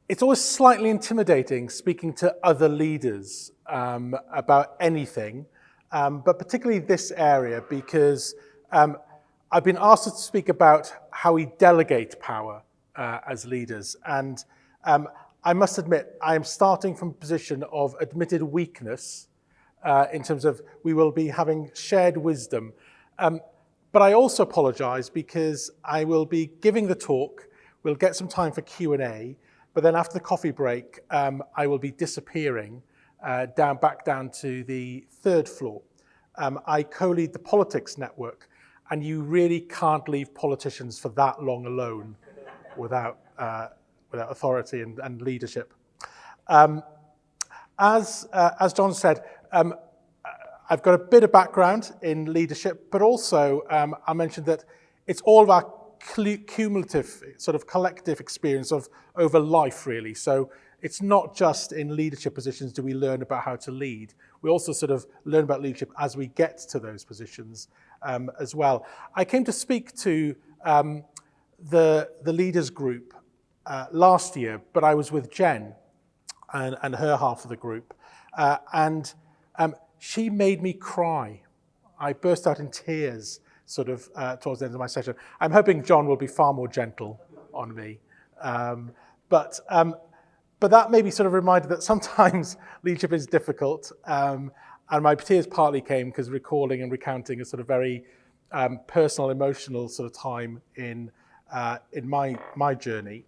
It's always slightly intimidating speaking to other leaders about anything, but particularly this area, because I've been asked to speak about how we delegate power as leaders. And I must admit, I am starting from a position of admitted weakness in terms of we will be having shared wisdom. But I also apologize because I will be giving the talk. We'll get some time for Q&A. But then after the coffee break, I will be disappearing back down to the third floor. I co-lead the Politics Network, and you really can't leave politicians for that long alone without authority and leadership. As John said, I've got a bit of background in leadership, but also I mentioned that it's all of our cumulative, sort of collective experience of over life, really. So it's not just in leadership positions do we learn about how to lead. We also sort of learn about leadership as we get to those positions as well. I came to speak to the leaders group last year, but I was with Jen and her half of the group, and she made me cry. I burst out in tears sort of towards the end of my session. I'm hoping John will be far more gentle on me. But that made me sort of reminded that sometimes leadership is difficult. And my tears partly came because recalling and recounting a sort of very personal, emotional sort of time in my journey.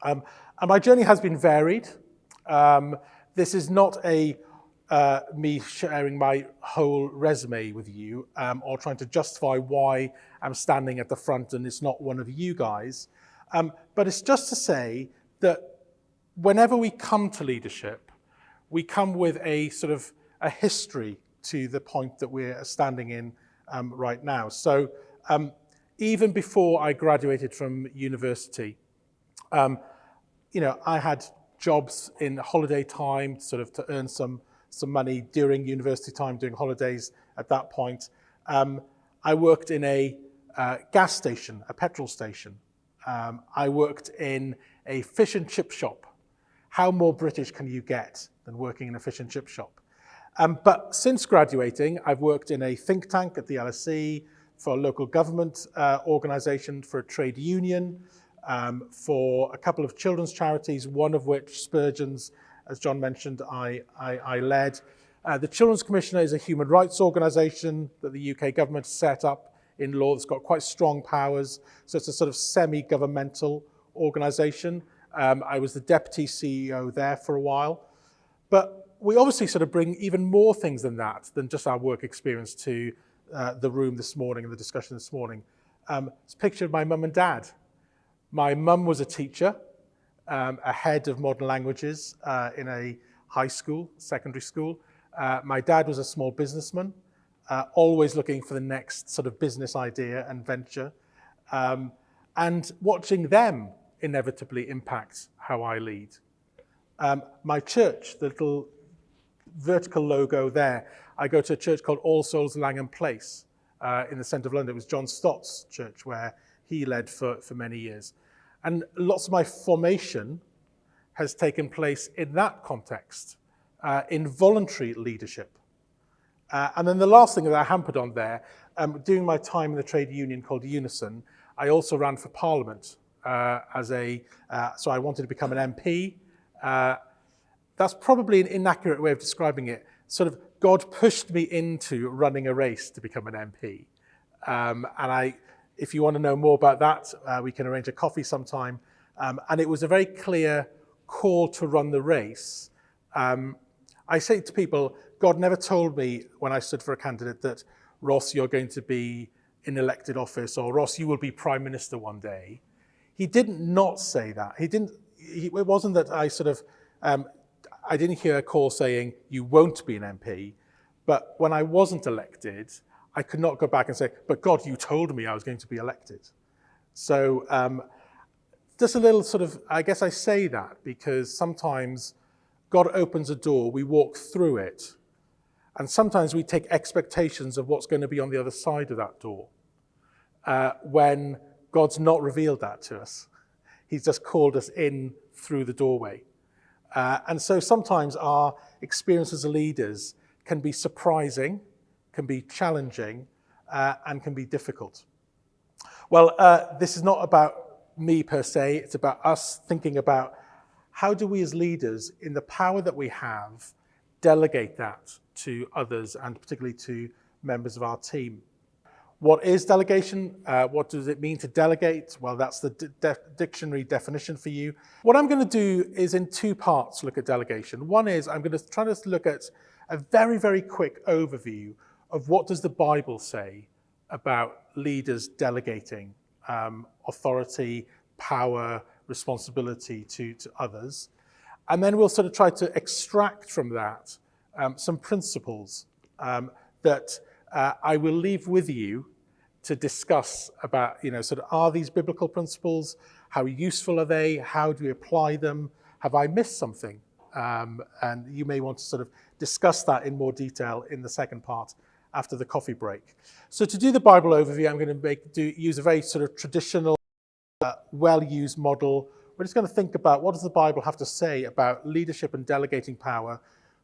And my journey has been varied. This is not me sharing my whole resume with you or trying to justify why I'm standing at the front and it's not one of you guys. But it's just to say that whenever we come to leadership, we come with a sort of a history to the point that we're standing in right now. So even before I graduated from university, I had jobs in holiday time, sort of to earn some money during university time, doing holidays at that point. I worked in a gas station, a petrol station. I worked in a fish and chip shop. How more British can you get than working in a fish and chip shop? But since graduating, I've worked in a think tank at the LSE, for a local government organisation, for a trade union, for a couple of children's charities, one of which, Spurgeon's, as John mentioned, I led. The Children's Commissioner is a human rights organisation that the UK government set up in law that's got quite strong powers. So it's a sort of semi-governmental organisation. I was the deputy CEO there for a while. But we obviously sort of bring even more things than that, than just our work experience to the room this morning and the discussion this morning. It's a picture of my mum and dad. My mum was a teacher, a head of modern languages in a high school, secondary school. My dad was a small businessman, always looking for the next sort of business idea and venture. And watching them inevitably impacts how I lead. My church, the little vertical logo there, I go to a church called All Souls Langham Place in the centre of London. It was John Stott's church where he led for many years. And lots of my formation has taken place in that context, in voluntary leadership. And then the last thing that I hampered on there, during my time in the trade union called Unison, I also ran for Parliament so I wanted to become an MP. That's probably an inaccurate way of describing it. Sort of God pushed me into running a race to become an MP. And if you want to know more about that, we can arrange a coffee sometime. And it was a very clear call to run the race. I say to people, God never told me when I stood for a candidate that, Ross, you're going to be in elected office, or Ross, you will be Prime Minister one day. He didn't not say that. It wasn't that I sort of, I didn't hear a call saying, you won't be an MP. But when I wasn't elected, I could not go back and say, but God, you told me I was going to be elected. So just a little sort of, I guess I say that because sometimes God opens a door, we walk through it, and sometimes we take expectations of what's going to be on the other side of that door when God's not revealed that to us. He's just called us in through the doorway. And so sometimes our experience as leaders can be surprising, can be challenging, and can be difficult. Well, this is not about me per se, it's about us thinking about how do we as leaders, in the power that we have, delegate that to others and particularly to members of our team. What is delegation? What does it mean to delegate? Well, that's the dictionary definition for you. What I'm going to do is in two parts look at delegation. One is I'm going to try to look at a very, very quick overview of what does the Bible say about leaders delegating authority, power, responsibility to others. And then we'll sort of try to extract from that some principles that I will leave with you to discuss about, sort of are these biblical principles? How useful are they? How do we apply them? Have I missed something? And you may want to sort of discuss that in more detail in the second part after the coffee break. So to do the Bible overview, I'm going to use a very sort of traditional, well-used model. We're just going to think about what does the Bible have to say about leadership and delegating power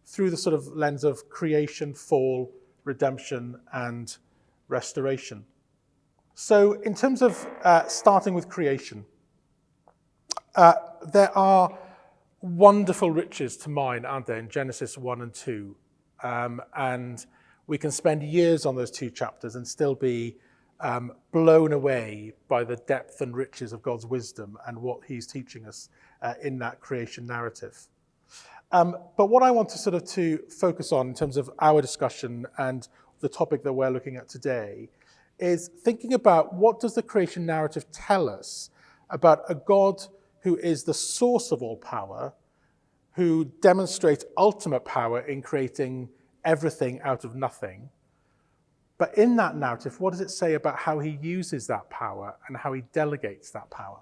through the sort of lens of creation, fall, redemption, and restoration. So in terms of starting with creation, there are wonderful riches to mine, aren't there, in Genesis 1 and 2. And we can spend years on those two chapters and still be blown away by the depth and riches of God's wisdom and what he's teaching us in that creation narrative. But what I want to sort of to focus on in terms of our discussion and the topic that we're looking at today is thinking about what does the creation narrative tell us about a God who is the source of all power, who demonstrates ultimate power in creating everything out of nothing. But in that narrative, what does it say about how he uses that power and how he delegates that power?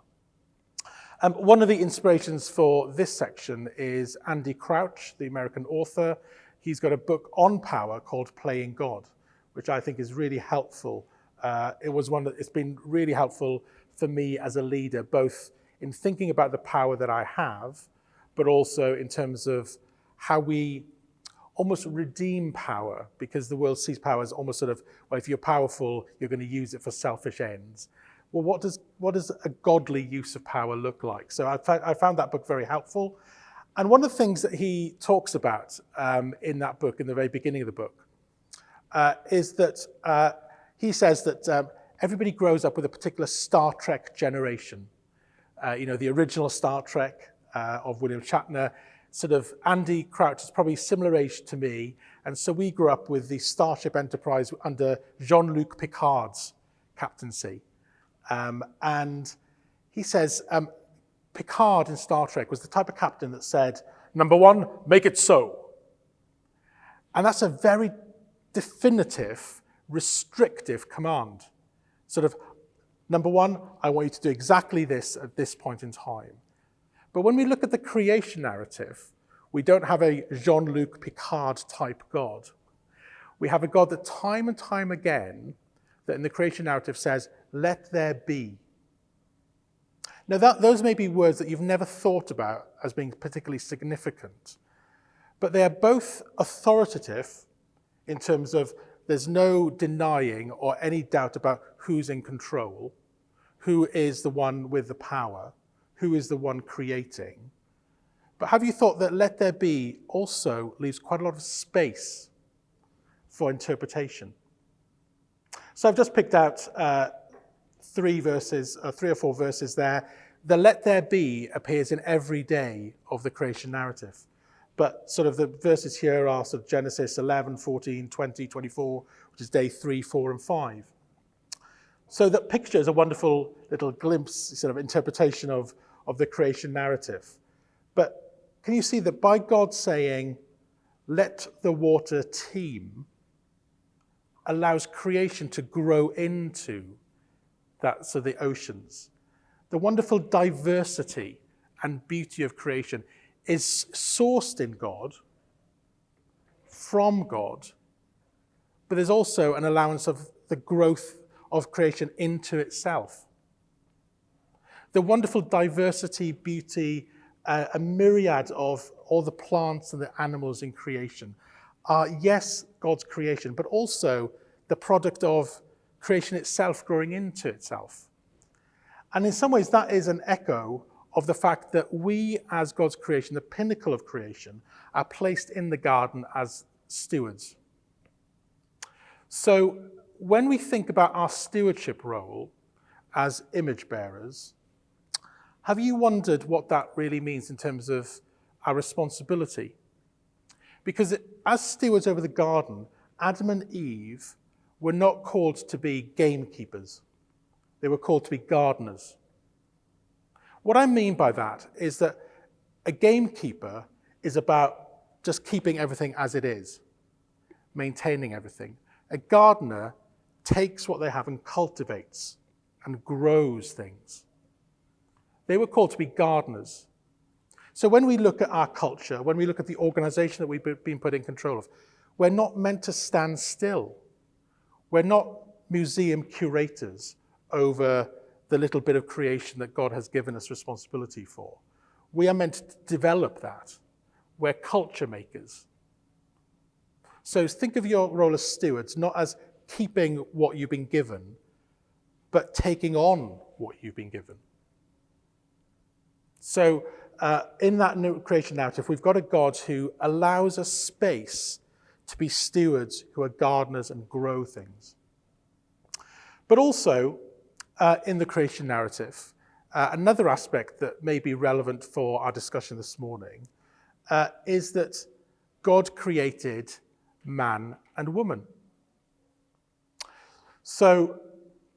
One of the inspirations for this section is Andy Crouch, the American author. He's got a book on power called Playing God, which I think is really helpful. It's been really helpful for me as a leader, both in thinking about the power that I have, but also in terms of how we almost redeem power, because the world sees power as almost sort of, well, if you're powerful, you're going to use it for selfish ends. Well, what does a godly use of power look like? So I found that book very helpful. And one of the things that he talks about in that book, in the very beginning of the book, is that he says that everybody grows up with a particular Star Trek generation. The original Star Trek of William Shatner. Sort of Andy Crouch is probably similar age to me, and so we grew up with the Starship Enterprise under Jean-Luc Picard's captaincy. And he says Picard in Star Trek was the type of captain that said, "Number one, make it so." And that's a very definitive, restrictive command. Sort of, number one, I want you to do exactly this at this point in time. But when we look at the creation narrative, we don't have a Jean-Luc Picard type God. We have a God that time and time again, that in the creation narrative says, let there be. Now those may be words that you've never thought about as being particularly significant, but they are both authoritative in terms of there's no denying or any doubt about who's in control, who is the one with the power, who is the one creating. But have you thought that let there be also leaves quite a lot of space for interpretation? So I've just picked out three or four verses there. The let there be appears in every day of the creation narrative. But sort of the verses here are sort of Genesis 11, 14, 20, 24, which is day 3, 4, and 5. So that picture is a wonderful little glimpse, sort of interpretation of the creation narrative. But can you see that by God saying, let the water teem, allows creation to grow into that, so the oceans. The wonderful diversity and beauty of creation is sourced in God, from God, but there's also an allowance of the growth of creation into itself. The wonderful diversity, beauty, a myriad of all the plants and the animals in creation are, yes, God's creation, but also the product of creation itself growing into itself. And in some ways, that is an echo of the fact that we, as God's creation, the pinnacle of creation, are placed in the garden as stewards. So when we think about our stewardship role as image bearers, have you wondered what that really means in terms of our responsibility? Because as stewards over the garden, Adam and Eve were not called to be gamekeepers. They were called to be gardeners. What I mean by that is that a gamekeeper is about just keeping everything as it is, maintaining everything. A gardener takes what they have and cultivates and grows things. They were called to be gardeners. So when we look at our culture, when we look at the organization that we've been put in control of, we're not meant to stand still. We're not museum curators over the little bit of creation that God has given us responsibility for. We are meant to develop that. We're culture makers. So think of your role as stewards, not as keeping what you've been given, but taking on what you've been given. So in that new creation narrative, we've got a God who allows us space to be stewards who are gardeners and grow things. But also, in the creation narrative, another aspect that may be relevant for our discussion this morning is that God created man and woman. So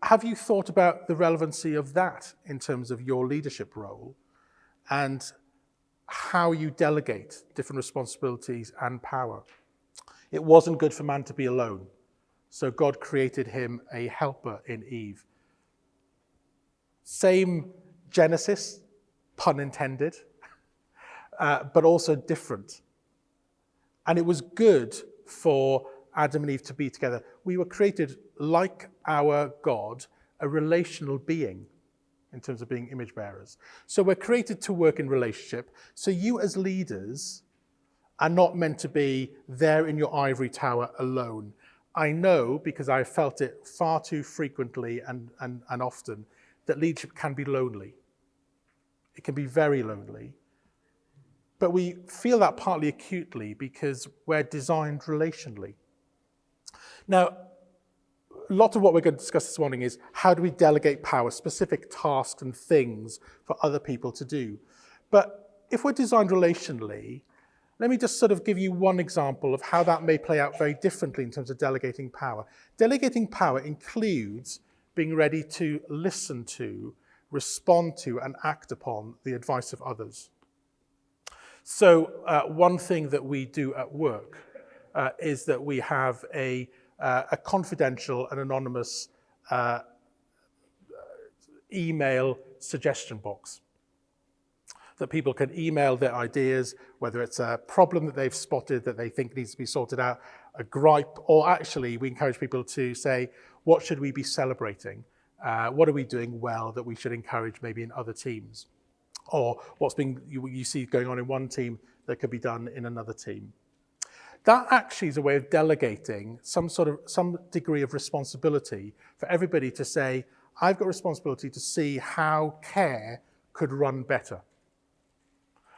have you thought about the relevancy of that in terms of your leadership role and how you delegate different responsibilities and power? It wasn't good for man to be alone, so God created him a helper in Eve. Same Genesis, pun intended, but also different. And it was good for Adam and Eve to be together. We were created like our God, a relational being in terms of being image bearers. So we're created to work in relationship. So you as leaders are not meant to be there in your ivory tower alone. I know, because I felt it far too frequently and often, that leadership can be lonely. It can be very lonely. But we feel that partly acutely because we're designed relationally. Now, a lot of what we're going to discuss this morning is how do we delegate power, specific tasks and things for other people to do. But if we're designed relationally, let me just sort of give you one example of how that may play out very differently in terms of delegating power. Delegating power includes being ready to listen to, respond to, and act upon the advice of others. So one thing that we do at work is that we have a confidential and anonymous email suggestion box that people can email their ideas, whether it's a problem that they've spotted that they think needs to be sorted out, a gripe, or actually we encourage people to say, what should we be celebrating? What are we doing well that we should encourage maybe in other teams? Or what's being you see going on in one team that could be done in another team. That actually is a way of delegating some degree of responsibility for everybody to say, I've got responsibility to see how care could run better.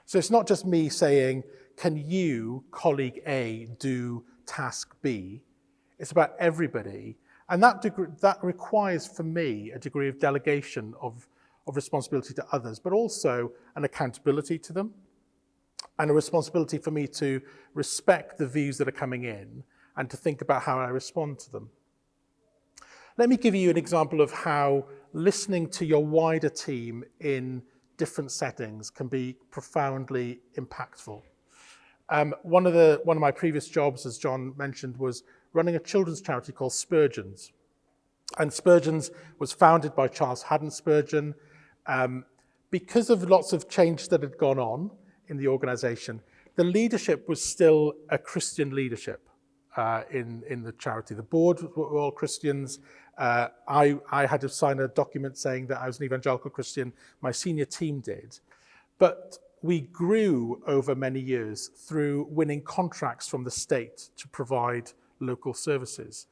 So it's not just me saying, can you, colleague A, do task B? It's about everybody. And that requires, for me, a degree of delegation of responsibility to others, but also an accountability to them and a responsibility for me to respect the views that are coming in and to think about how I respond to them. Let me give you an example of how listening to your wider team in different settings can be profoundly impactful. One of my previous jobs, as John mentioned, was running a children's charity called Spurgeon's. And Spurgeon's was founded by Charles Haddon Spurgeon. Because of lots of change that had gone on in the organization, the leadership was still a Christian leadership. in the charity. The board were all Christians. I had to sign a document saying that I was an evangelical Christian. My senior team did. But we grew over many years through winning contracts from the state to provide local services.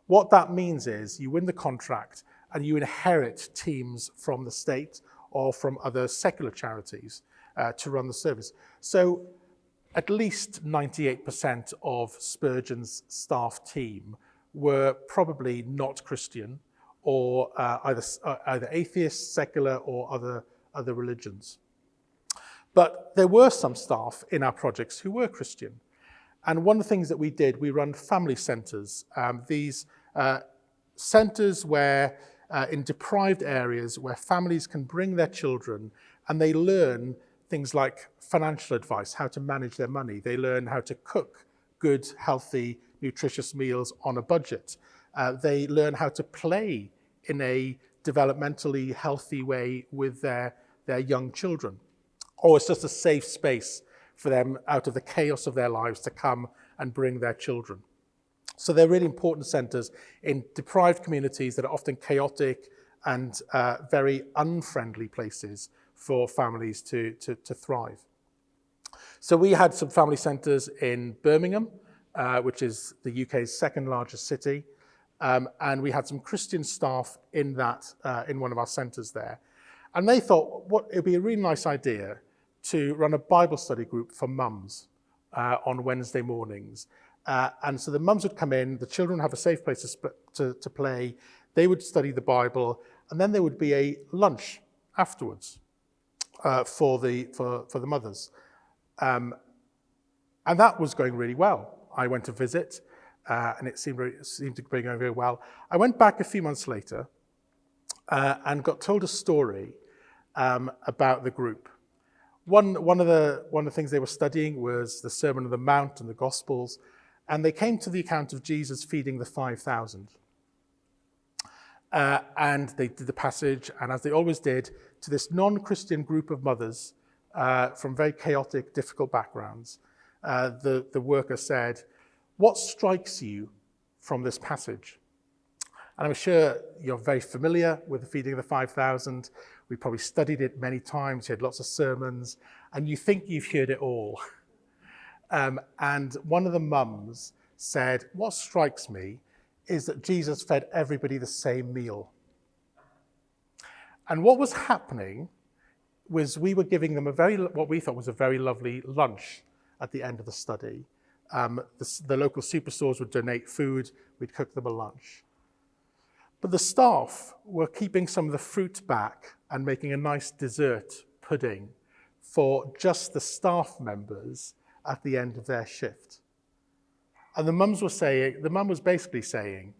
What that means is you win the contract and you inherit teams from the state or from other secular charities to run the service. So at least 98% of Spurgeon's staff team were probably not Christian or either atheist, secular, or other religions. But there were some staff in our projects who were Christian. And one of the things that we did, we run family centres. These centres where, in deprived areas, where families can bring their children and they learn things like financial advice, how to manage their money. They learn how to cook good, healthy, nutritious meals on a budget. They learn how to play in a developmentally healthy way with their young children. Or it's just a safe space for them out of the chaos of their lives to come and bring their children. So they're really important centres in deprived communities that are often chaotic and very unfriendly places for families to thrive. So we had some family centres in Birmingham, which is the UK's second largest city, and we had some Christian staff in one of our centres there. And they thought it would be a really nice idea to run a Bible study group for mums on Wednesday mornings. And so the mums would come in, the children would have a safe place to play, they would study the Bible, and then there would be a lunch afterwards for the mothers. And that was going really well. I went to visit, and it seemed to be going very well. I went back a few months later and got told a story about the group. One of the things they were studying was the Sermon on the Mount and the Gospels, and they came to the account of Jesus feeding the 5,000. And they did the passage, and as they always did, to this non-Christian group of mothers from very chaotic, difficult backgrounds, the worker said, "What strikes you from this passage?" And I'm sure you're very familiar with the feeding of the 5,000. We probably studied it many times. You had lots of sermons, and you think you've heard it all. And one of the mums said, "What strikes me is that Jesus fed everybody the same meal." And what was happening was we were giving them what we thought was a very lovely lunch at the end of the study. The local superstores would donate food. We'd cook them a lunch. But the staff were keeping some of the fruit back and making a nice dessert pudding for just the staff members at the end of their shift. And the mum was basically saying,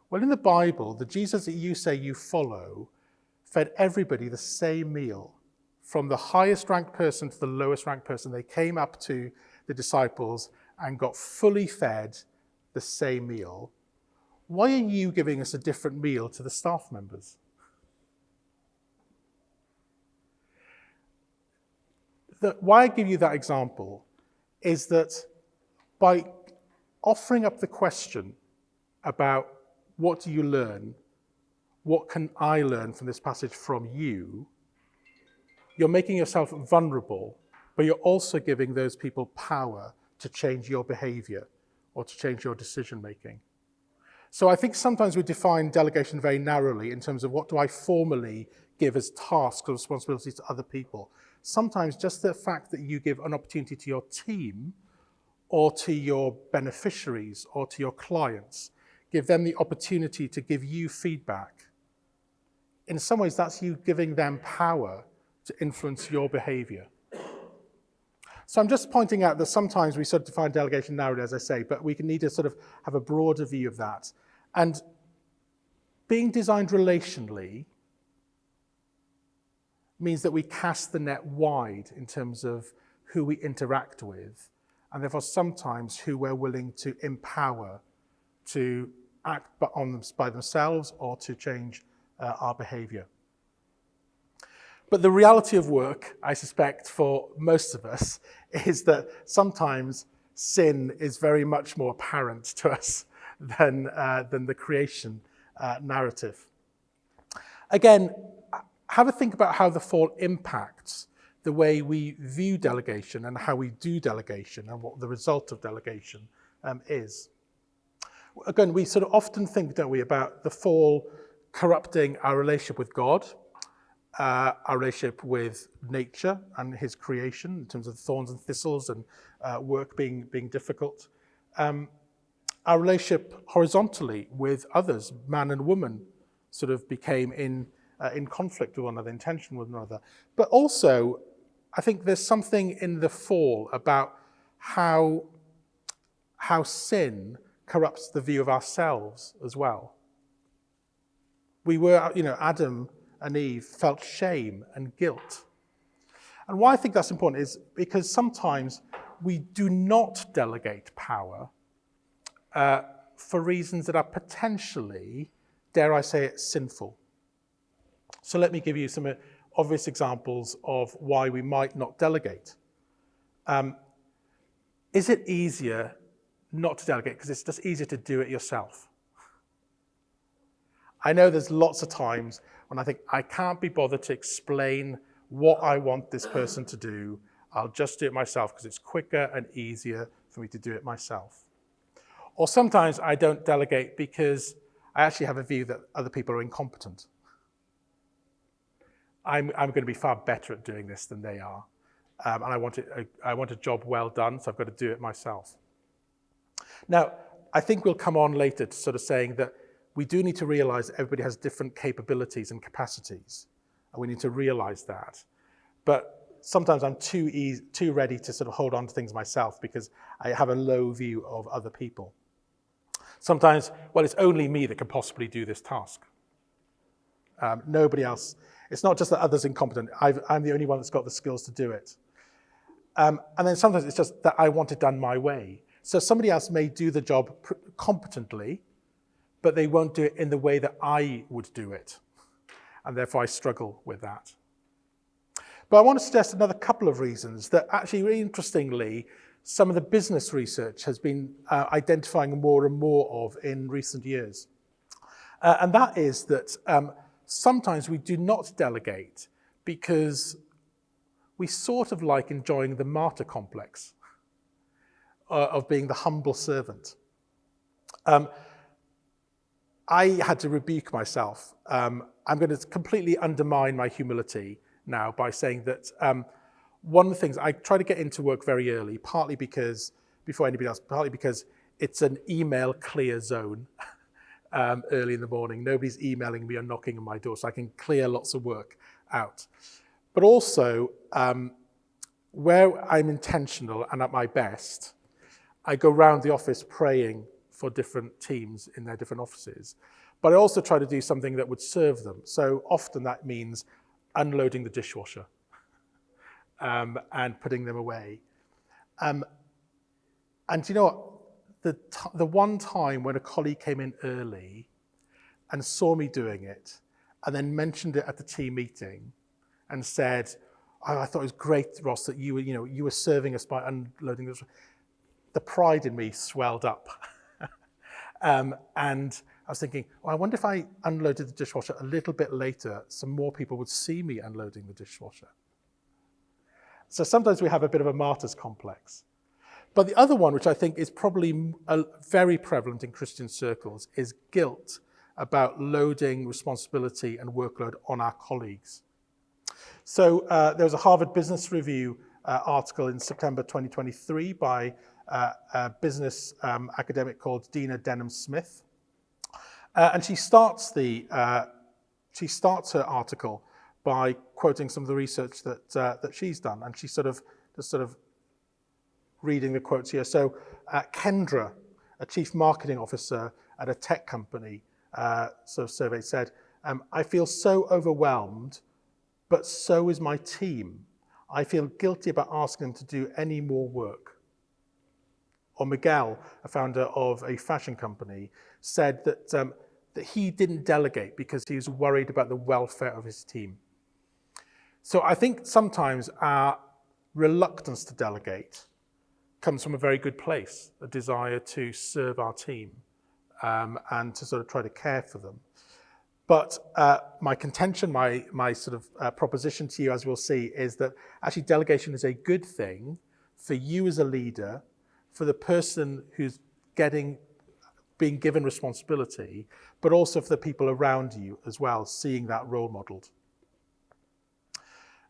well, in the Bible, the Jesus that you say you follow fed everybody the same meal, from the highest ranked person to the lowest ranked person. They came up to the disciples and got fully fed the same meal. Why are you giving us a different meal to the staff members? Why I give you that example is that by offering up the question about what do you learn, what can I learn from this passage from you, you're making yourself vulnerable, but you're also giving those people power to change your behavior or to change your decision making. So I think sometimes we define delegation very narrowly in terms of what do I formally give as tasks or responsibilities to other people. Sometimes just the fact that you give an opportunity to your team or to your beneficiaries or to your clients, give them the opportunity to give you feedback. In some ways, that's you giving them power to influence your behavior. So I'm just pointing out that sometimes we sort of define delegation narrowly, as I say, but we need to sort of have a broader view of that. And being designed relationally means that we cast the net wide in terms of who we interact with, and therefore sometimes who we're willing to empower to act by themselves or to change our behavior. But the reality of work, I suspect, for most of us, is that sometimes sin is very much more apparent to us than the creation narrative. Again, have a think about how the fall impacts the way we view delegation and how we do delegation and what the result of delegation is. Again, we sort of often think, don't we, about the fall corrupting our relationship with God, our relationship with nature and his creation in terms of thorns and thistles and work being difficult. Our relationship horizontally with others, man and woman, sort of became in conflict with one another, in tension with one another. But also, I think there's something in the fall about how sin corrupts the view of ourselves as well. We were, Adam and Eve felt shame and guilt. And why I think that's important is because sometimes we do not delegate power for reasons that are potentially, dare I say it, sinful. So let me give you some obvious examples of why we might not delegate. Is it easier not to delegate because it's just easier to do it yourself? I know there's lots of times when I think I can't be bothered to explain what I want this person to do. I'll just do it myself because it's quicker and easier for me to do it myself. Or sometimes I don't delegate because I actually have a view that other people are incompetent. I'm going to be far better at doing this than they are. And I want a job well done, so I've got to do it myself. Now, I think we'll come on later to sort of saying that we do need to realize that everybody has different capabilities and capacities, and we need to realize that. But sometimes I'm too ready to sort of hold on to things myself because I have a low view of other people. Sometimes, well, it's only me that can possibly do this task. Nobody else. It's not just that others are incompetent. I'm the only one that's got the skills to do it. And then sometimes it's just that I want it done my way. So somebody else may do the job competently, but they won't do it in the way that I would do it. And therefore I struggle with that. But I want to suggest another couple of reasons that actually, really interestingly, some of the business research has been identifying more and more of in recent years. And that is that sometimes we do not delegate because we sort of like enjoying the martyr complex of being the humble servant. I had to rebuke myself. I'm going to completely undermine my humility now by saying that one of the things, I try to get into work very early, partly because, before anybody else, partly because it's an email clear zone early in the morning. Nobody's emailing me or knocking on my door, so I can clear lots of work out. But also, where I'm intentional and at my best, I go around the office praying for different teams in their different offices. But I also try to do something that would serve them. So often that means unloading the dishwasher and putting them away. And you know what? The one time when a colleague came in early and saw me doing it and then mentioned it at the team meeting and said, oh, I thought it was great, Ross, that you were serving us by unloading this. The pride in me swelled up. And I was thinking, well, I wonder if I unloaded the dishwasher a little bit later, some more people would see me unloading the dishwasher. So sometimes we have a bit of a martyr's complex. But the other one, which I think is probably very prevalent in Christian circles, is guilt about loading responsibility and workload on our colleagues. So there was a Harvard Business Review article in September 2023 by a business academic called Dina Denham-Smith. And she starts her article by quoting some of the research that she's done. And she's sort of reading the quotes here. So Kendra, a chief marketing officer at a tech company, sort of survey said, I feel so overwhelmed, but so is my team. I feel guilty about asking them to do any more work. Or Miguel, a founder of a fashion company, said that he didn't delegate because he was worried about the welfare of his team. So I think sometimes our reluctance to delegate comes from a very good place, a desire to serve our team and to sort of try to care for them. But my contention, my sort of proposition to you, as we'll see, is that actually delegation is a good thing for you as a leader, for the person who's being given responsibility, but also for the people around you as well, seeing that role modeled.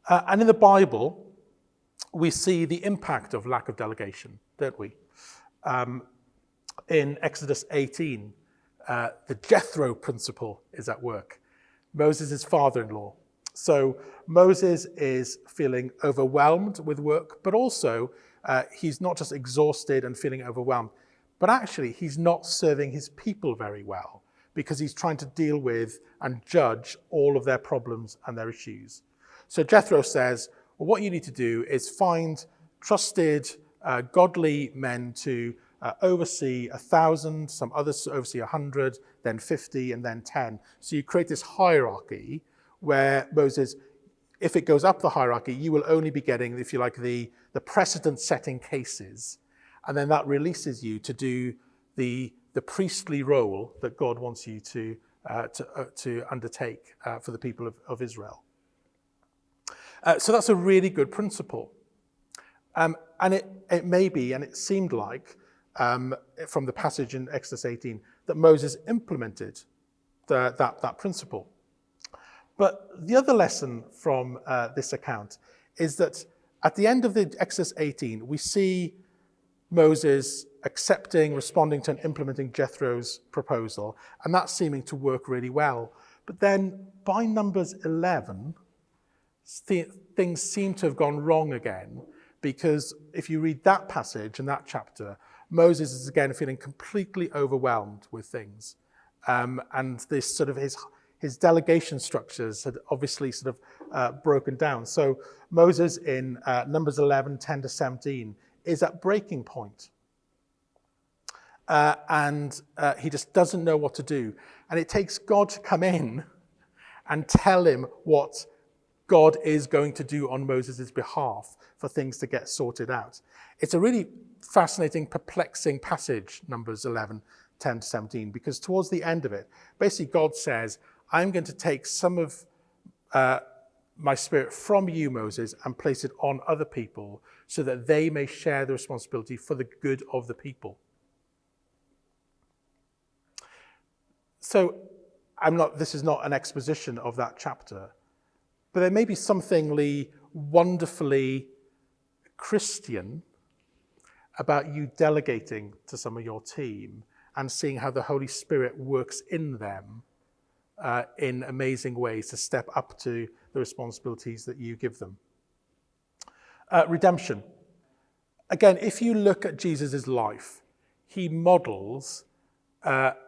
And in the Bible, we see the impact of lack of delegation, don't we? In Exodus 18, the Jethro principle is at work. Moses' father-in-law. So Moses is feeling overwhelmed with work, but also he's not just exhausted and feeling overwhelmed, but actually he's not serving his people very well because he's trying to deal with and judge all of their problems and their issues. So Jethro says, well, what you need to do is find trusted, godly men to oversee 1,000, some others to oversee 100, then 50, and then 10. So you create this hierarchy where Moses, if it goes up the hierarchy, you will only be getting, if you like, the precedent-setting cases. And then that releases you to do the priestly role that God wants you to undertake for the people of Israel. So that's a really good principle. And it may be, and it seemed like, from the passage in Exodus 18, that Moses implemented that principle. But the other lesson from this account is that at the end of the Exodus 18, we see Moses accepting, responding to and implementing Jethro's proposal, and that's seeming to work really well. But then by Numbers 11, things seem to have gone wrong again, because if you read that passage and that chapter, Moses is again feeling completely overwhelmed with things. And this sort of his delegation structures had obviously sort of broken down. So Moses in Numbers 11, 10 to 17 is at breaking point. And he just doesn't know what to do. And it takes God to come in and tell him what God is going to do on Moses' behalf for things to get sorted out. It's a really fascinating, perplexing passage, Numbers 11, 10 to 17, because towards the end of it, basically God says, I'm going to take some of my spirit from you, Moses, and place it on other people so that they may share the responsibility for the good of the people. So this is not an exposition of that chapter, but there may be something wonderfully Christian about you delegating to some of your team and seeing how the Holy Spirit works in them in amazing ways to step up to the responsibilities that you give them. Redemption. Again, if you look at Jesus' life, he models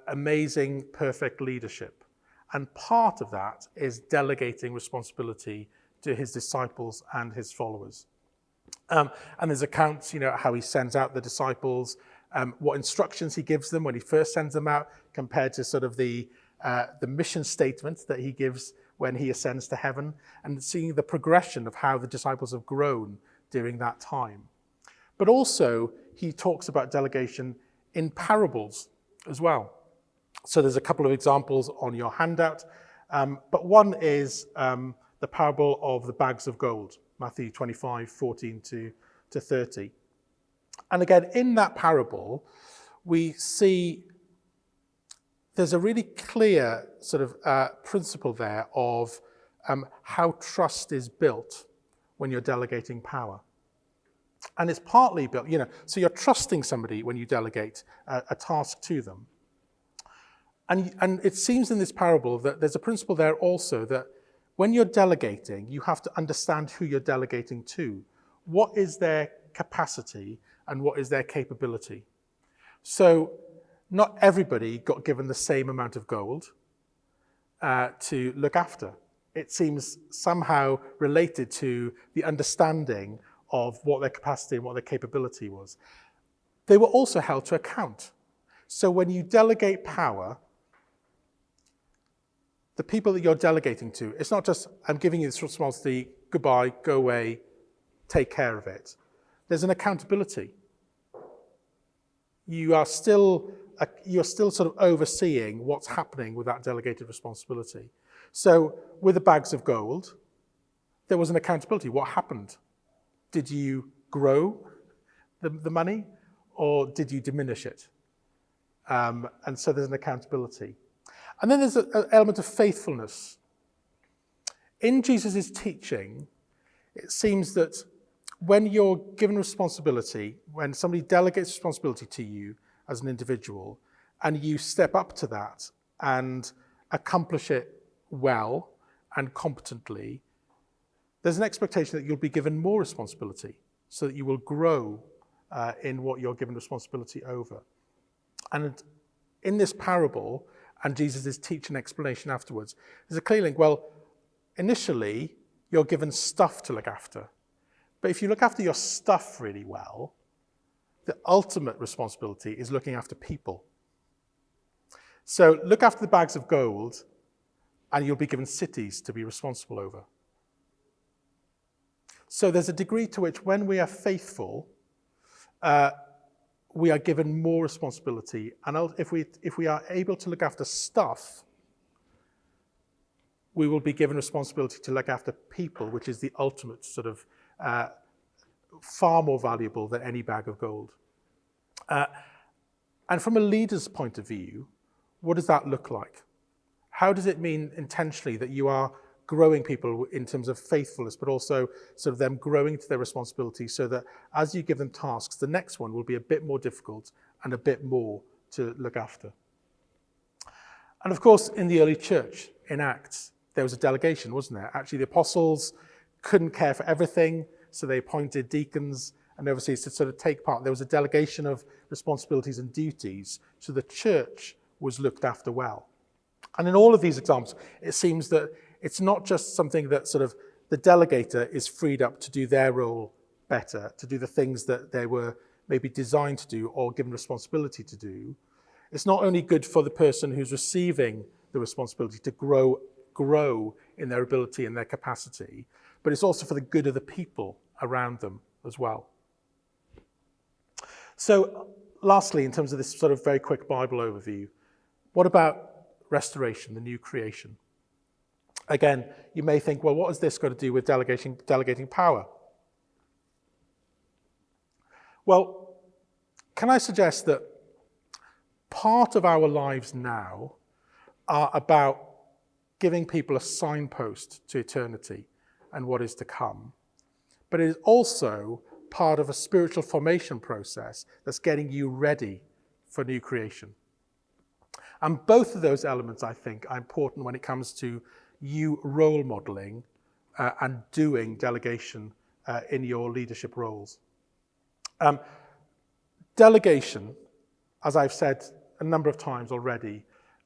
amazing, perfect leadership. And part of that is delegating responsibility to his disciples and his followers. And there's accounts, how he sends out the disciples, what instructions he gives them when he first sends them out, compared to sort of the mission statement that he gives when he ascends to heaven, and seeing the progression of how the disciples have grown during that time. But also, he talks about delegation in parables as well. So there's a couple of examples on your handout, but one is the parable of the bags of gold, Matthew 25, 14 to 30. And again, in that parable, we see there's a really clear sort of principle there of how trust is built when you're delegating power. And it's partly built, so you're trusting somebody when you delegate a task to them. And it seems in this parable that there's a principle there also that when you're delegating, you have to understand who you're delegating to. What is their capacity and what is their capability? So not everybody got given the same amount of gold to look after. It seems somehow related to the understanding of what their capacity and what their capability was. They were also held to account. So when you delegate power, the people that you're delegating to, it's not just, I'm giving you this responsibility, goodbye, go away, take care of it. There's an accountability. you're still sort of overseeing what's happening with that delegated responsibility. So with the bags of gold, there was an accountability. What happened? Did you grow the money, or did you diminish it? And so there's an accountability. And then there's an element of faithfulness. In Jesus' teaching, it seems that when you're given responsibility, when somebody delegates responsibility to you as an individual, and you step up to that and accomplish it well and competently, there's an expectation that you'll be given more responsibility so that you will grow in what you're given responsibility over. And in this parable, and Jesus' teaching and explanation afterwards, there's a clear link. Well, initially, you're given stuff to look after. But if you look after your stuff really well, the ultimate responsibility is looking after people. So look after the bags of gold, and you'll be given cities to be responsible over. So there's a degree to which when we are faithful, we are given more responsibility. And if we are able to look after stuff, we will be given responsibility to look after people, which is the ultimate sort of far more valuable than any bag of gold. And from a leader's point of view, what does that look like? How does it mean intentionally that you are growing people in terms of faithfulness, but also sort of them growing to their responsibility so that as you give them tasks, the next one will be a bit more difficult and a bit more to look after? And of course, in the early church, in Acts, there was a delegation, wasn't there? Actually, the apostles couldn't care for everything, so they appointed deacons and overseers to sort of take part. There was a delegation of responsibilities and duties, so the church was looked after well. And in all of these examples, it seems that it's not just something that sort of the delegator is freed up to do their role better, to do the things that they were maybe designed to do or given responsibility to do. It's not only good for the person who's receiving the responsibility to grow in their ability and their capacity, but it's also for the good of the people around them as well. So lastly, in terms of this sort of very quick Bible overview, what about restoration, the new creation? Again, you may think, well, what has this got to do with delegating power? Well, can I suggest that part of our lives now are about giving people a signpost to eternity and what is to come, but it is also part of a spiritual formation process that's getting you ready for new creation. And both of those elements, I think, are important when it comes to you role modeling and doing delegation in your leadership roles. Delegation, as I've said a number of times already,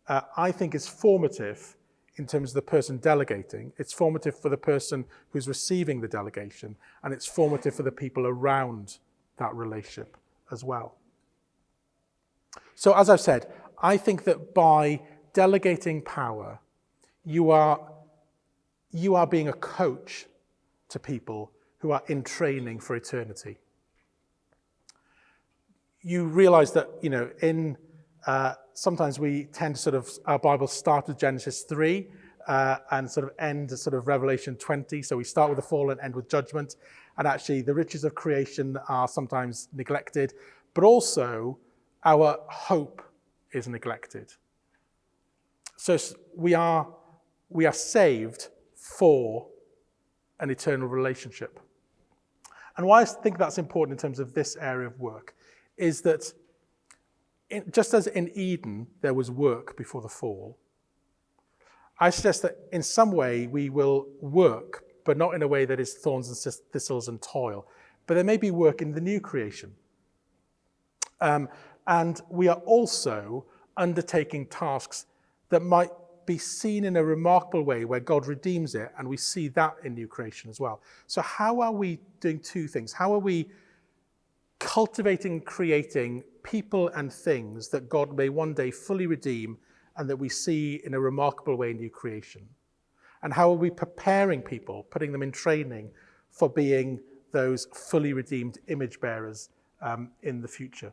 I think is formative in terms of the person delegating. It's formative for the person who's receiving the delegation, and it's formative for the people around that relationship as well. So as I've said, I think that by delegating power, you are being a coach to people who are in training for eternity. You realize that, sometimes we tend to sort of, our Bible start with Genesis 3 and sort of end at sort of Revelation 20. So we start with the fall and end with judgment. And actually the riches of creation are sometimes neglected, but also our hope is neglected. So we are saved for an eternal relationship. And why I think that's important in terms of this area of work is that just as in Eden there was work before the fall, I suggest that in some way we will work, but not in a way that is thorns and thistles and toil, but there may be work in the new creation. And we are also undertaking tasks that might be seen in a remarkable way where God redeems it, and we see that in new creation as well. So how are we doing two things? How are we cultivating, creating people and things that God may one day fully redeem and that we see in a remarkable way in new creation? And how are we preparing people, putting them in training for being those fully redeemed image bearers in the future?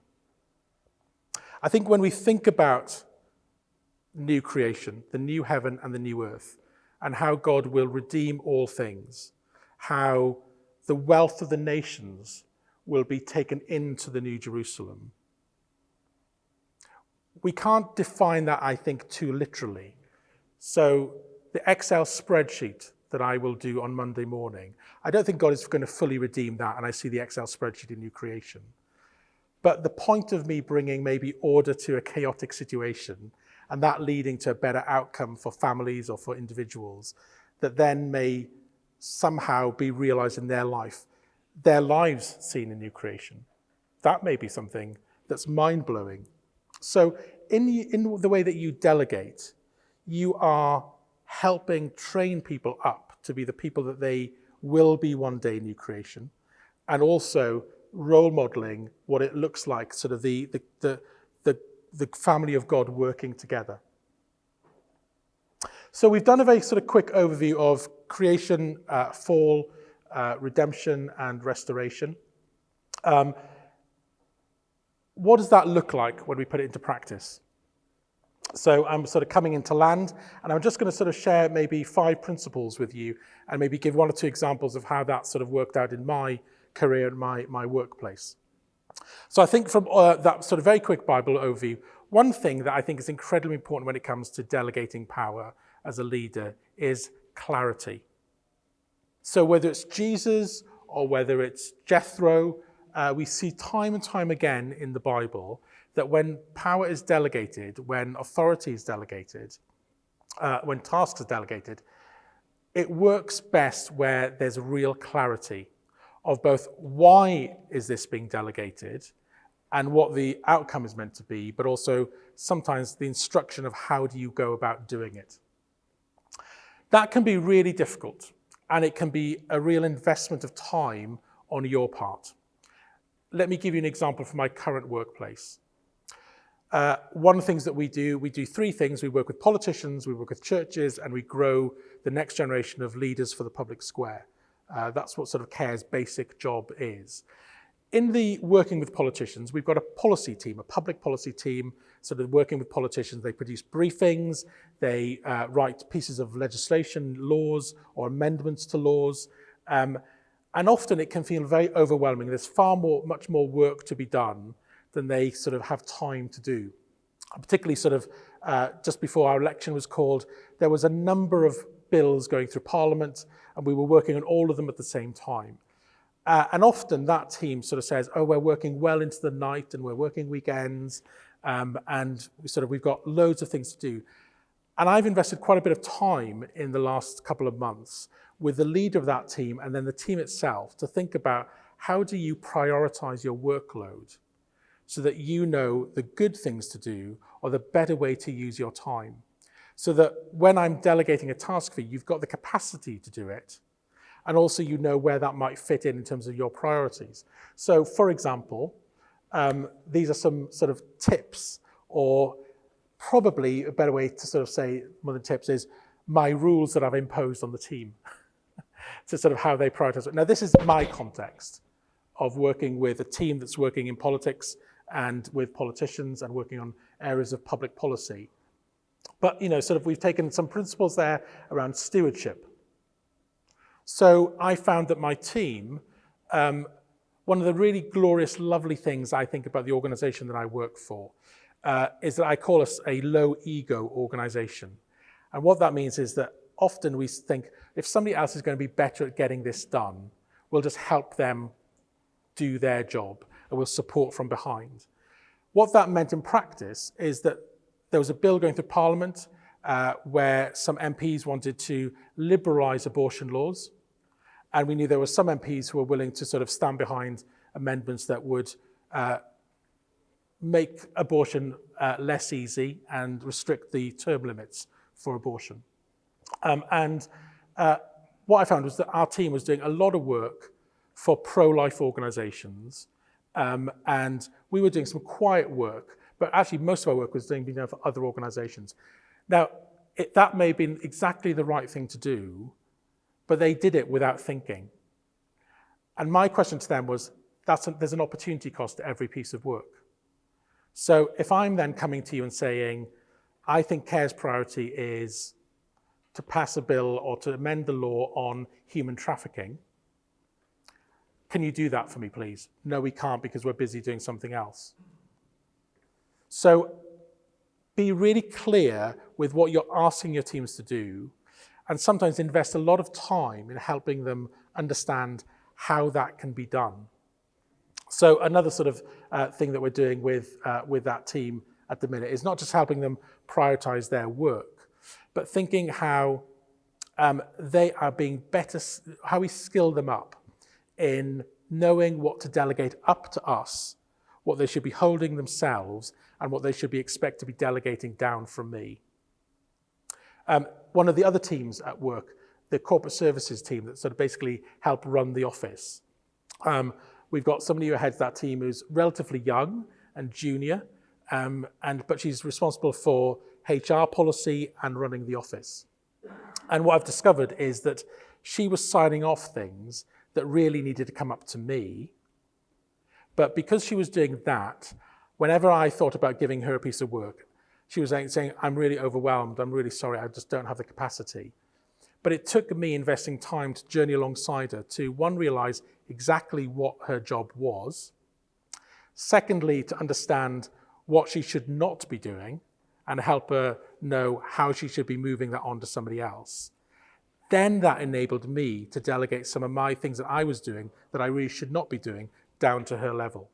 I think when we think about new creation, the new heaven and the new earth, and how God will redeem all things, how the wealth of the nations will be taken into the New Jerusalem. We can't define that, I think, too literally. So the Excel spreadsheet that I will do on Monday morning, I don't think God is going to fully redeem that, and I see the Excel spreadsheet in new creation. But the point of me bringing maybe order to a chaotic situation, and that leading to a better outcome for families or for individuals, that then may somehow be realized in their lives seen in new creation. That may be something that's mind-blowing. So in the way that you delegate, you are helping train people up to be the people that they will be one day in new creation, and also role modeling what it looks like, sort of the family of God working together. So we've done a very sort of quick overview of creation, fall, redemption, and restoration. What does that look like when we put it into practice? So I'm sort of coming into land, and I'm just going to sort of share maybe 5 principles with you, and maybe give 1 or 2 examples of how that sort of worked out in my career and my workplace. So I think from that sort of very quick Bible overview, one thing that I think is incredibly important when it comes to delegating power as a leader is clarity. So whether it's Jesus or whether it's Jethro, we see time and time again in the Bible that when power is delegated, when authority is delegated, when tasks are delegated, it works best where there's real clarity of both why is this being delegated and what the outcome is meant to be, but also sometimes the instruction of how do you go about doing it. That can be really difficult, and it can be a real investment of time on your part. Let me give you an example from my current workplace. One of the things that we do 3 things. We work with politicians, we work with churches, and we grow the next generation of leaders for the public square. That's what sort of CARE's basic job is. In the working with politicians, we've got a policy team, a public policy team, sort of working with politicians. They produce briefings, they write pieces of legislation, laws, or amendments to laws. And often it can feel very overwhelming. There's much more work to be done than they sort of have time to do. Particularly sort of just before our election was called, there was a number of bills going through Parliament, and we were working on all of them at the same time. And often that team sort of says, oh, we're working well into the night and we're working weekends, and we've got loads of things to do. And I've invested quite a bit of time in the last couple of months with the leader of that team and then the team itself to think about how do you prioritize your workload so that you know the good things to do or the better way to use your time. So that when I'm delegating a task for you, you've got the capacity to do it, and also you know where that might fit in terms of your priorities. So, for example, these are some sort of tips, or probably a better way to sort of say more than tips is my rules that I've imposed on the team to sort of how they prioritize it. Now, this is my context of working with a team that's working in politics and with politicians and working on areas of public policy. But, we've taken some principles there around stewardship. So I found that my team, one of the really glorious, lovely things I think about the organization that I work for is that I call us a low ego organization. And what that means is that often we think if somebody else is going to be better at getting this done, we'll just help them do their job and we'll support from behind. What that meant in practice is that there was a bill going through Parliament where some MPs wanted to liberalise abortion laws. And we knew there were some MPs who were willing to sort of stand behind amendments that would make abortion less easy and restrict the term limits for abortion. And what I found was that our team was doing a lot of work for pro-life organisations, and we were doing some quiet work, but actually most of our work was being done for other organisations. Now, that may have been exactly the right thing to do, but they did it without thinking. And my question to them was, there's an opportunity cost to every piece of work. So if I'm then coming to you and saying, I think CARE's priority is to pass a bill or to amend the law on human trafficking, can you do that for me, please? No, we can't because we're busy doing something else. So be really clear with what you're asking your teams to do, and sometimes invest a lot of time in helping them understand how that can be done. So another sort of thing that we're doing with that team at the minute is not just helping them prioritize their work, but thinking how they are being better, how we skill them up in knowing what to delegate up to us, what they should be holding themselves, and what they should be expected to be delegating down from me. One of the other teams at work, the corporate services team that sort of basically help run the office. We've got somebody who heads that team who's relatively young and junior, but she's responsible for HR policy and running the office. And what I've discovered is that she was signing off things that really needed to come up to me. But because she was doing that, whenever I thought about giving her a piece of work, she was saying, I'm really overwhelmed, I'm really sorry, I just don't have the capacity. But it took me investing time to journey alongside her to, one, realize exactly what her job was. Secondly, to understand what she should not be doing and help her know how she should be moving that on to somebody else. Then that enabled me to delegate some of my things that I was doing that I really should not be doing down to her level.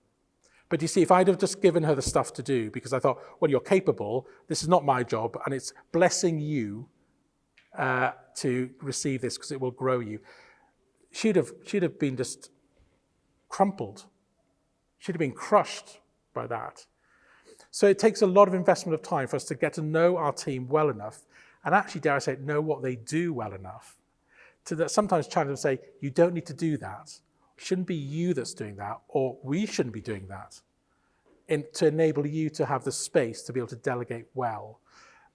But you see, if I'd have just given her the stuff to do because I thought, well, you're capable, this is not my job, and it's blessing you to receive this because it will grow you, she'd have been just crumpled. She'd have been crushed by that. So it takes a lot of investment of time for us to get to know our team well enough, and actually, dare I say, know what they do well enough, to that sometimes challenge them and say, you don't need to do that. It shouldn't be you that's doing that, or we shouldn't be doing that, to enable you to have the space to be able to delegate well.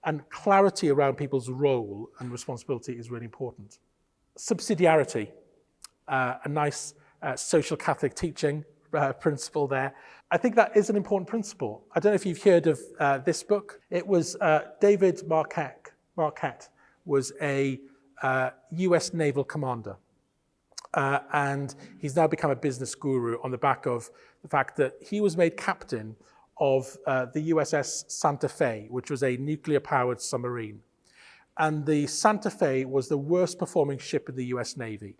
And clarity around people's role and responsibility is really important. Subsidiarity, a nice social Catholic teaching principle there. I think that is an important principle. I don't know if you've heard of this book. It was David Marquette was a US naval commander. And he's now become a business guru on the back of the fact that he was made captain of the USS Santa Fe, which was a nuclear-powered submarine. And the Santa Fe was the worst performing ship in the US Navy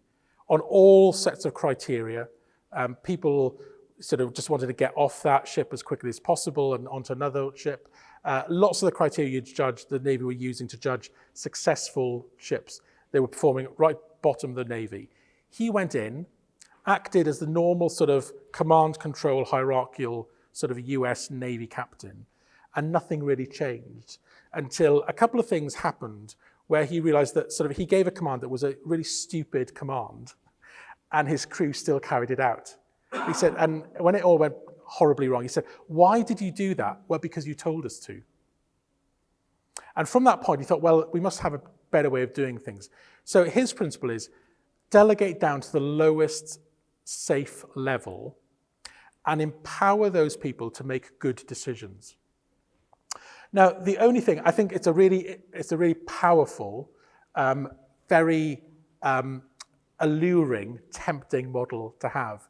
on all sets of criteria. People sort of just wanted to get off that ship as quickly as possible and onto another ship. Lots of the criteria you'd judge the Navy were using to judge successful ships. They were performing at right bottom of the Navy. He went in, acted as the normal sort of command control hierarchical sort of US Navy captain, and nothing really changed until a couple of things happened where he realized that sort of he gave a command that was a really stupid command, and his crew still carried it out. He said, and when it all went horribly wrong, he said, why did you do that? Well, because you told us to. And from that point, he thought, well, we must have a better way of doing things. So his principle is delegate down to the lowest safe level and empower those people to make good decisions. Now, the only thing, I think it's a really powerful, very alluring, tempting model to have.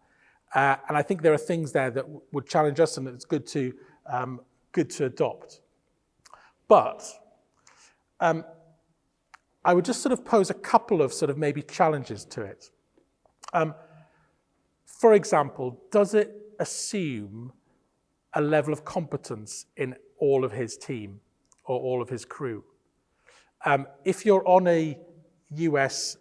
And I think there are things there that would challenge us and it's good to adopt. But I would just sort of pose a couple of sort of maybe challenges to it. For example, does it assume a level of competence in all of his team or all of his crew? If you're on a US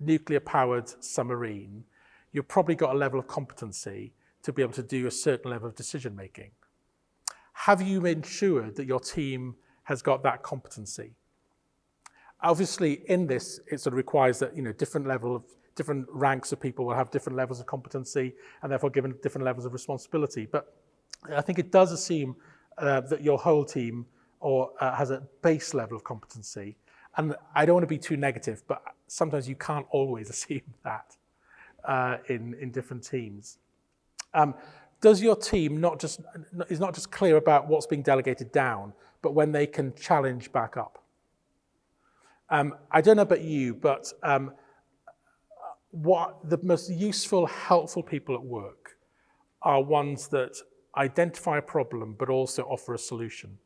nuclear-powered submarine, you've probably got a level of competency to be able to do a certain level of decision-making. Have you ensured that your team has got that competency? Obviously, in this, it sort of requires that different ranks of people will have different levels of competency and therefore given different levels of responsibility. But I think it does assume that your whole team has a base level of competency. And I don't want to be too negative, but sometimes you can't always assume that in different teams. Does your team is not just clear about what's being delegated down, but when they can challenge back up? I don't know about you, but what the most useful, helpful people at work are ones that identify a problem, but also offer a solution.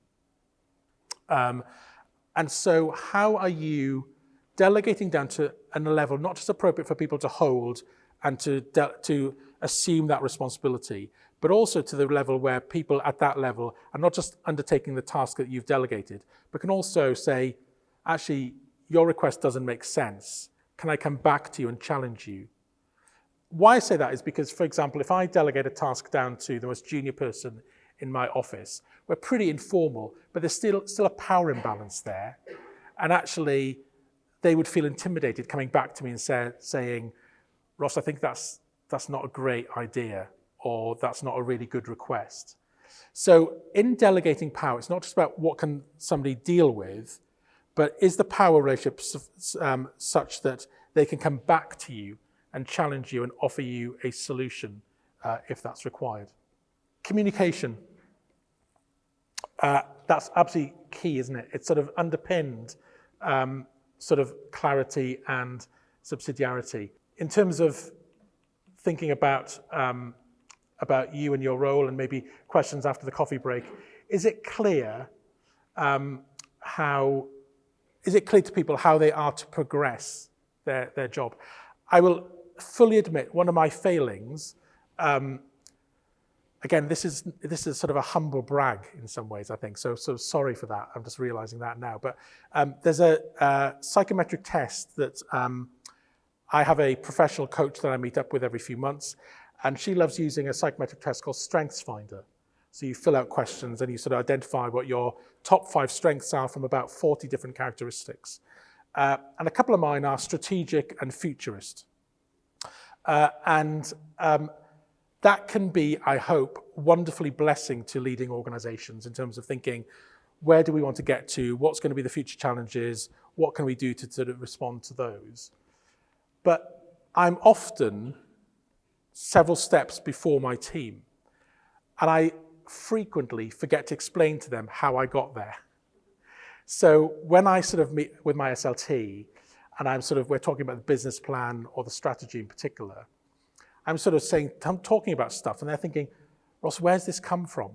And so how are you delegating down to a level not just appropriate for people to hold and to assume that responsibility, but also to the level where people at that level are not just undertaking the task that you've delegated, but can also say, actually, your request doesn't make sense. Can I come back to you and challenge you? Why I say that is because, for example, if I delegate a task down to the most junior person in my office, we're pretty informal, but there's still a power imbalance there. And actually, they would feel intimidated coming back to me and saying, Ross, I think that's not a great idea, or that's not a really good request. So in delegating power, it's not just about what can somebody deal with, but is the power relationship such that they can come back to you and challenge you and offer you a solution if that's required. Communication. That's absolutely key, isn't it? It's sort of underpinned sort of clarity and subsidiarity. In terms of thinking about you and your role and maybe questions after the coffee break, is it clear to people how they are to progress their job? I will fully admit one of my failings, again, this is sort of a humble brag in some ways, I think, so sorry for that. I'm just realizing that now. But there's a psychometric test that I have a professional coach that I meet up with every few months, and she loves using a psychometric test called Strengths Finder. So you fill out questions and you sort of identify what your top 5 strengths are from about 40 different characteristics. And a couple of mine are strategic and futurist. That can be, I hope, wonderfully blessing to leading organizations in terms of thinking, where do we want to get to? What's going to be the future challenges? What can we do to sort of respond to those? But I'm often several steps before my team. And I frequently forget to explain to them how I got there. So when I sort of meet with my SLT, and we're talking about the business plan or the strategy in particular, I'm talking about stuff, and they're thinking, Ross, where's this come from?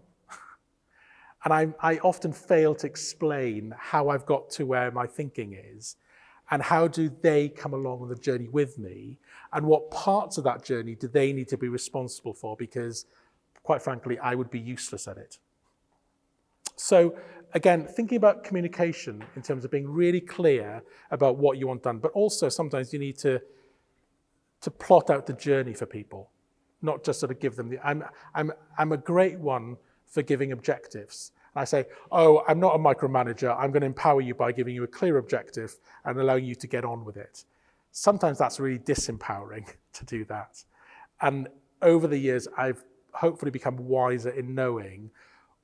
And I often fail to explain how I've got to where my thinking is, and how do they come along on the journey with me, and what parts of that journey do they need to be responsible for, because, quite frankly, I would be useless at it. So, again, thinking about communication in terms of being really clear about what you want done, but also sometimes you need to plot out the journey for people, not just sort of give them I'm a great one for giving objectives. And I say, I'm not a micromanager. I'm going to empower you by giving you a clear objective and allowing you to get on with it. Sometimes that's really disempowering to do that. And over the years, I've hopefully become wiser in knowing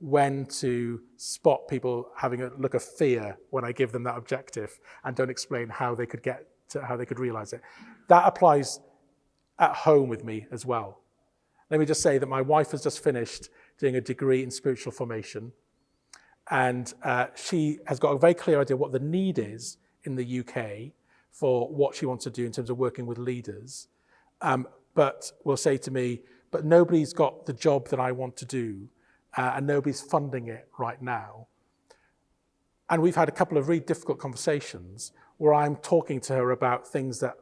when to spot people having a look of fear when I give them that objective and don't explain how they could realize it. That applies at home with me as well. Let me just say that my wife has just finished doing a degree in spiritual formation, and she has got a very clear idea what the need is in the UK for what she wants to do in terms of working with leaders, but will say to me, but nobody's got the job that I want to do, and nobody's funding it right now. And we've had a couple of really difficult conversations where I'm talking to her about things that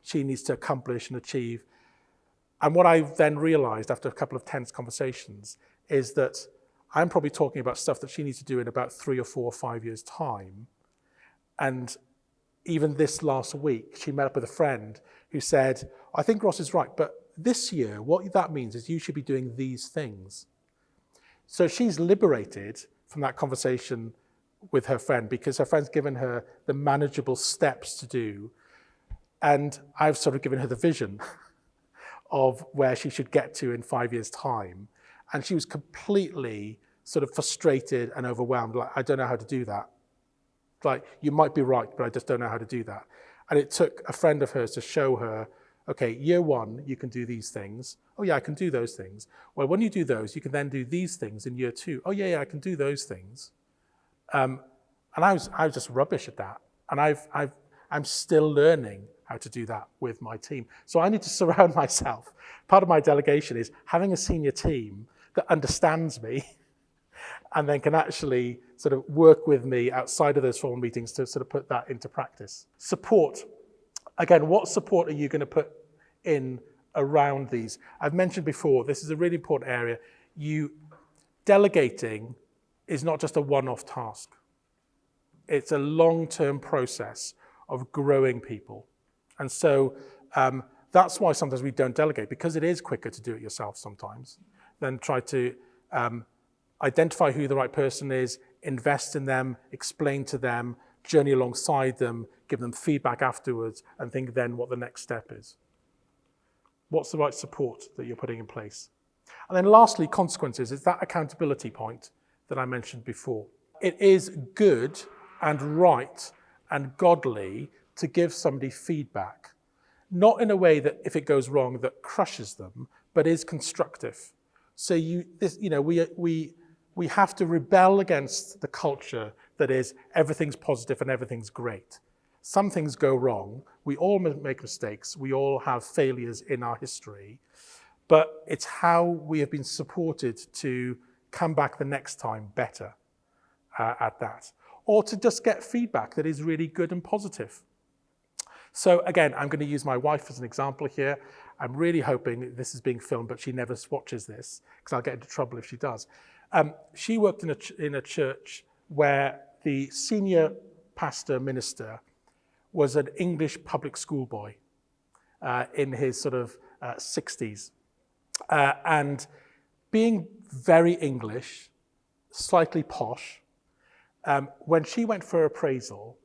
she needs to accomplish and achieve. And what I've then realized after a couple of tense conversations is that I'm probably talking about stuff that she needs to do in about 3 or 4 or 5 years' time. And even this last week, she met up with a friend who said, I think Ross is right, but this year, what that means is you should be doing these things. So she's liberated from that conversation with her friend because her friend's given her the manageable steps to do. And I've sort of given her the vision of where she should get to in 5 years' time. And she was completely sort of frustrated and overwhelmed. Like, I don't know how to do that. Like, you might be right, but I just don't know how to do that. And it took a friend of hers to show her okay, year one, you can do these things. Oh yeah, I can do those things. Well, when you do those, you can then do these things in year two. Oh yeah, I can do those things. And I was just rubbish at that. And I'm still learning how to do that with my team. So I need to surround myself. Part of my delegation is having a senior team that understands me and then can actually sort of work with me outside of those formal meetings to sort of put that into practice. Support. Again, what support are you going to put in around these? I've mentioned before, this is a really important area. Delegating is not just a one-off task. It's a long-term process of growing people. And so that's why sometimes we don't delegate, because it is quicker to do it yourself sometimes than try to identify who the right person is, invest in them, explain to them, journey alongside them, give them feedback afterwards, and think then what the next step is. What's the right support that you're putting in place? And then lastly, consequences. It's that accountability point that I mentioned before. It is good and right and godly to give somebody feedback, not in a way that, if it goes wrong, that crushes them, but is constructive. So we have to rebel against the culture that is everything's positive and everything's great. Some things go wrong. We all make mistakes. We all have failures in our history. But it's how we have been supported to come back the next time better at that. Or to just get feedback that is really good and positive. So again, I'm going to use my wife as an example here. I'm really hoping this is being filmed, but she never watches this, because I'll get into trouble if she does. She worked in a church where the senior pastor minister was an English public school boy in his sort of 60s. And being very English, slightly posh, when she went for appraisal,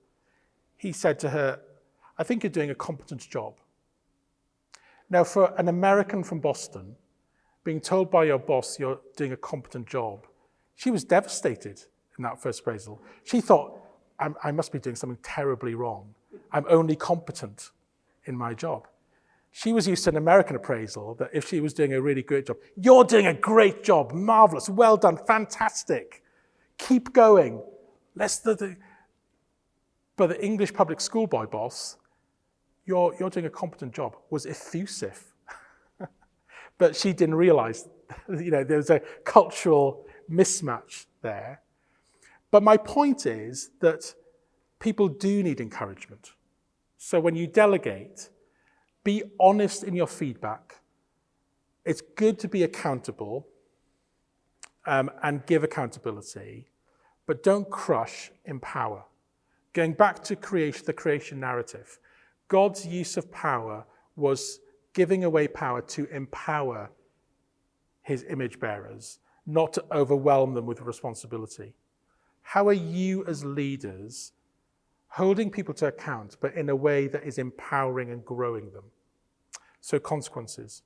he said to her, "I think you're doing a competent job." Now, for an American from Boston, being told by your boss you're doing a competent job, she was devastated in that first appraisal. She thought, I must be doing something terribly wrong. I'm only competent in my job. She was used to an American appraisal that if she was doing a really great job, "You're doing a great job, marvelous, well done, fantastic, keep going." But the English public school boy boss, you're doing a competent job, was effusive. But she didn't realize, there was a cultural mismatch there. But my point is that people do need encouragement. So when you delegate, be honest in your feedback. It's good to be accountable and give accountability, but don't crush, empower. Going back to the creation narrative, God's use of power was giving away power to empower his image bearers, not to overwhelm them with responsibility. How are you as leaders holding people to account, but in a way that is empowering and growing them? So consequences.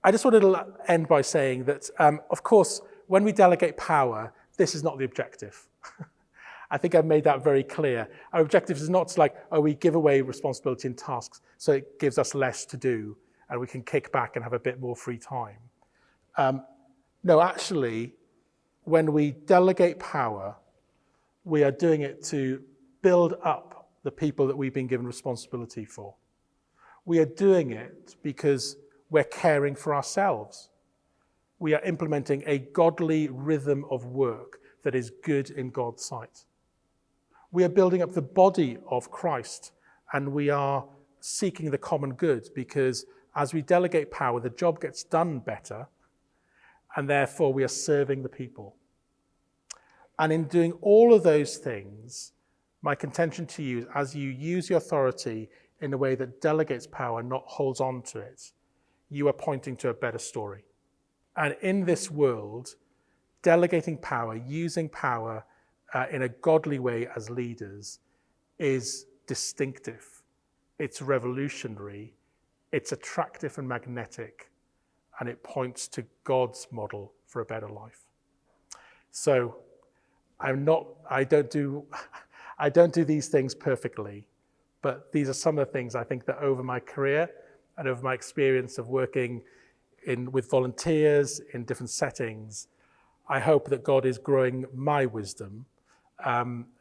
I just wanted to end by saying that, of course, when we delegate power, this is not the objective. I think I've made that very clear. Our objective is not we give away responsibility and tasks so it gives us less to do and we can kick back and have a bit more free time. No, actually, when we delegate power, we are doing it to build up the people that we've been given responsibility for. We are doing it because we're caring for ourselves. We are implementing a godly rhythm of work that is good in God's sight. We are building up the body of Christ, and we are seeking the common good, because as we delegate power, the job gets done better, and therefore we are serving the people. And in doing all of those things, my contention to you is, as you use your authority in a way that delegates power, not holds on to it, you are pointing to a better story. And in this world, delegating power, using power in a godly way as leaders is distinctive. It's revolutionary. It's attractive and magnetic. And it points to God's model for a better life. So I don't do these things perfectly, but these are some of the things I think that over my career and over my experience of working with volunteers in different settings, I hope that God is growing my wisdom,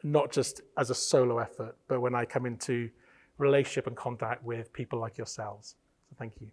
not just as a solo effort, but when I come into relationship and contact with people like yourselves. So thank you.